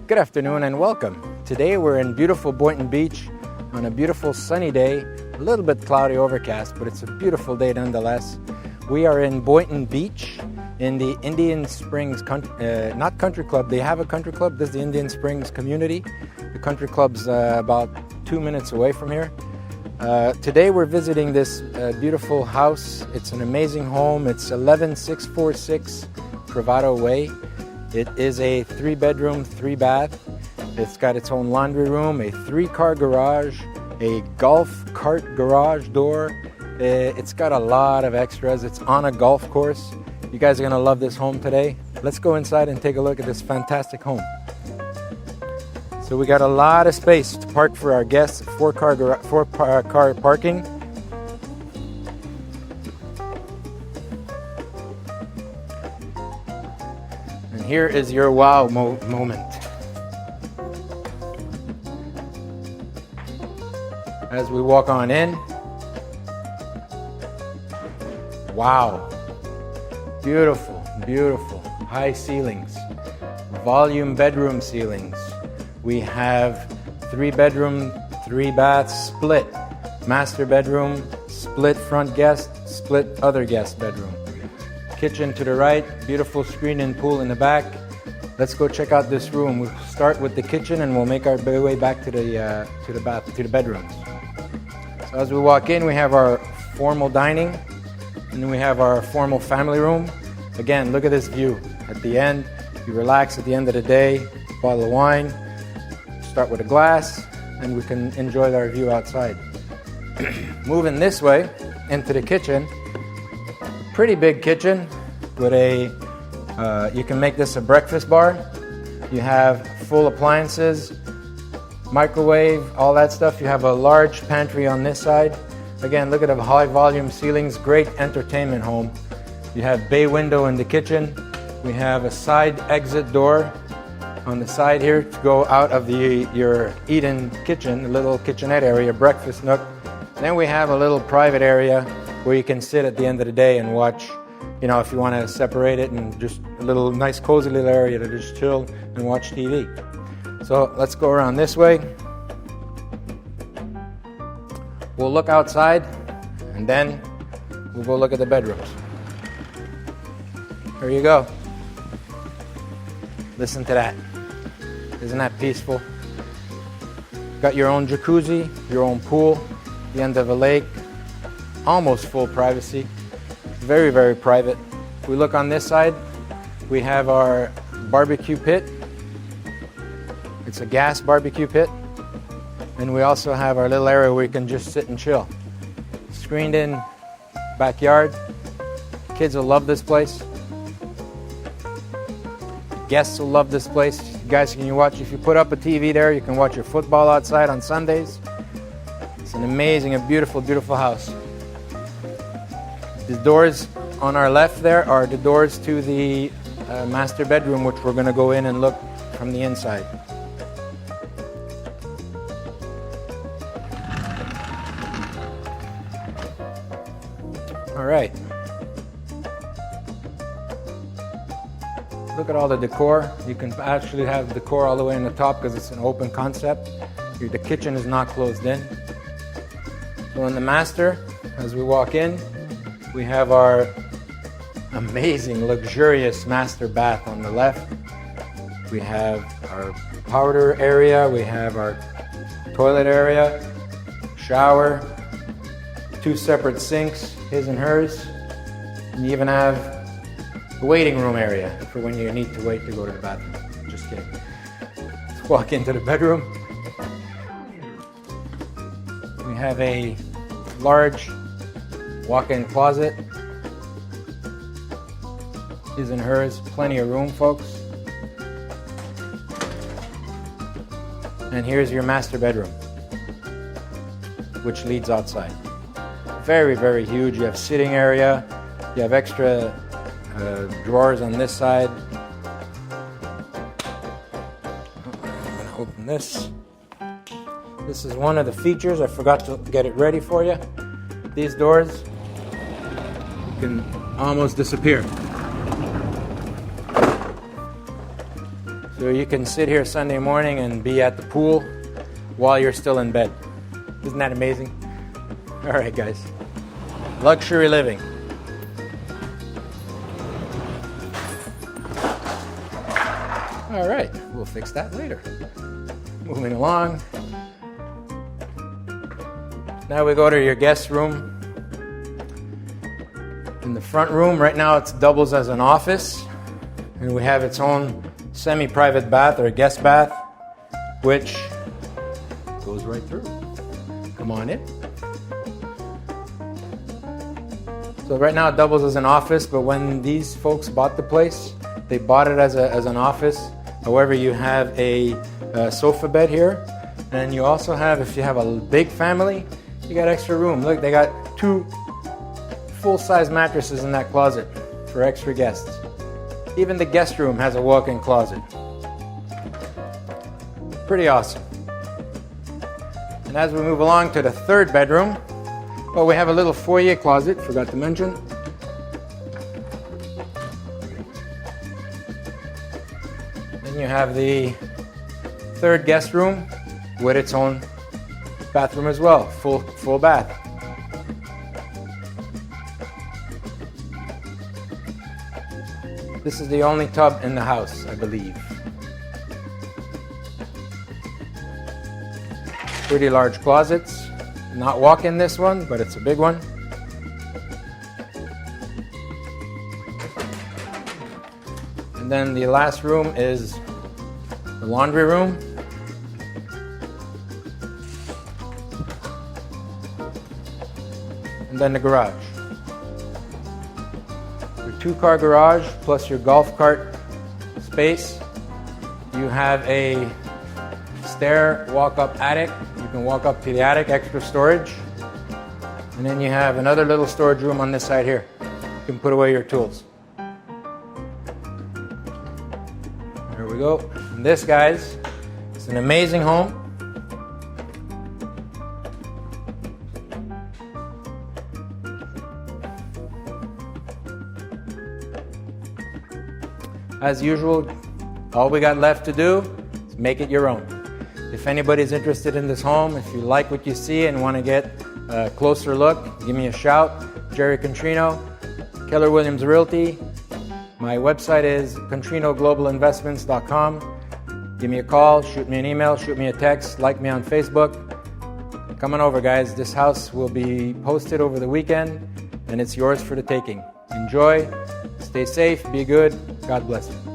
Good afternoon and welcome. Today we're in beautiful Boynton Beach on a beautiful sunny day, a little bit cloudy overcast, but it's a beautiful day nonetheless. We are in Boynton Beach in the Indian Springs, not country club, they have a country club, this is the Indian Springs community. The country club's about 2 minutes away from here. Today we're visiting this beautiful house. It's an amazing home. It's 11646 Privado Way. It is a 3-bedroom, 3-bath. It's got its own laundry room, a 3-car garage, a golf cart garage door. It's got a lot of extras. It's on a golf course. You guys are going to love this home today. Let's go inside and take a look at this fantastic home. So we got a lot of space to park for our guests, 4-car parking. And here is your wow moment. As we walk on in, wow, beautiful, beautiful, high ceilings, volume bedroom ceilings. We have 3-bedroom, 3-bath split, master bedroom, split front guest, split other guest bedroom. Kitchen to the right, beautiful screen-in pool in the back. Let's go check out this room. We'll start with the kitchen and we'll make our way back to the bedrooms. So as we walk in, we have our formal dining, and then we have our formal family room. Again, look at this view. At the end, you relax at the end of the day, bottle of wine, start with a glass, and we can enjoy our view outside. Moving this way into the kitchen, pretty big kitchen with you can make this a breakfast bar. You have full appliances, microwave, all that stuff. You have a large pantry on this side. Again, look at the high volume ceilings, great entertainment home. You have bay window in the kitchen. We have a side exit door on the side here to go out of your eat-in kitchen, a little kitchenette area, breakfast nook. Then we have a little private area where you can sit at the end of the day and watch, if you want to separate it, and just a little nice cozy little area to just chill and watch TV. So let's go around this way. We'll look outside and then we'll go look at the bedrooms. Here you go. Listen to that. Isn't that peaceful? Got your own jacuzzi, your own pool, the end of a lake, almost full privacy. Very, very private. If we look on this side, we have our barbecue pit. It's a gas barbecue pit. And we also have our little area where you can just sit and chill. Screened in backyard. Kids will love this place. Guests will love this place. You guys can watch, if you put up a TV there, you can watch your football outside on Sundays. It's an amazing and beautiful, beautiful house. The doors on our left there are the doors to the master bedroom, which we're going to go in and look from the inside. All right. Look at all the decor. You can actually have decor all the way in the top because it's an open concept. The kitchen is not closed in. So in the master, as we walk in, we have our amazing, luxurious master bath on the left. We have our powder area. We have our toilet area, shower, 2 separate sinks, his and hers. And you even have a waiting room area for when you need to wait to go to the bathroom. Just kidding. Let's walk into the bedroom. We have a large walk-in closet. His and hers, plenty of room, folks. And here's your master bedroom, which leads outside. Very, very huge. You have sitting area. You have extra drawers on this side. I'm going to open this. This is one of the features. I forgot to get it ready for you. These doors can almost disappear. So So you can sit here Sunday morning and be at the pool while you're still in bed. Isn't that amazing? All right, guys. Luxury living. All right, we'll fix that later. Moving along. Now we go to your guest room. In the front room, right now it doubles as an office, and we have its own semi-private bath or guest bath, which goes right through. Come on in. So right now it doubles as an office, but when these folks bought the place, they bought it as an office. However, you have a sofa bed here, and you also have, if you have a big family, you got extra room. Look, they got 2 full-size mattresses in that closet for extra guests. Even the guest room has a walk-in closet. Pretty awesome. And as we move along to the 3rd bedroom, well, we have a little foyer closet, forgot to mention. Then you have the 3rd guest room with its own bathroom as well, full bath. This is the only tub in the house, I believe. Pretty large closets. Not walk-in this one, but it's a big one. And then the last room is the laundry room. And then the garage. Your 2-car garage plus your golf cart space. You have a stair walk-up attic. You can walk up to the attic, extra storage. And then you have another little storage room on this side here. You can put away your tools. There we go. And this, guys, is an amazing home. As usual, all we got left to do is make it your own. If anybody's interested in this home, if you like what you see and want to get a closer look, give me a shout. Jerry Contrino, Keller Williams Realty. My website is ContrinoGlobalInvestments.com. Give me a call, shoot me an email, shoot me a text, like me on Facebook. Come on over, guys. This house will be posted over the weekend, and it's yours for the taking. Enjoy, stay safe, be good. God bless you.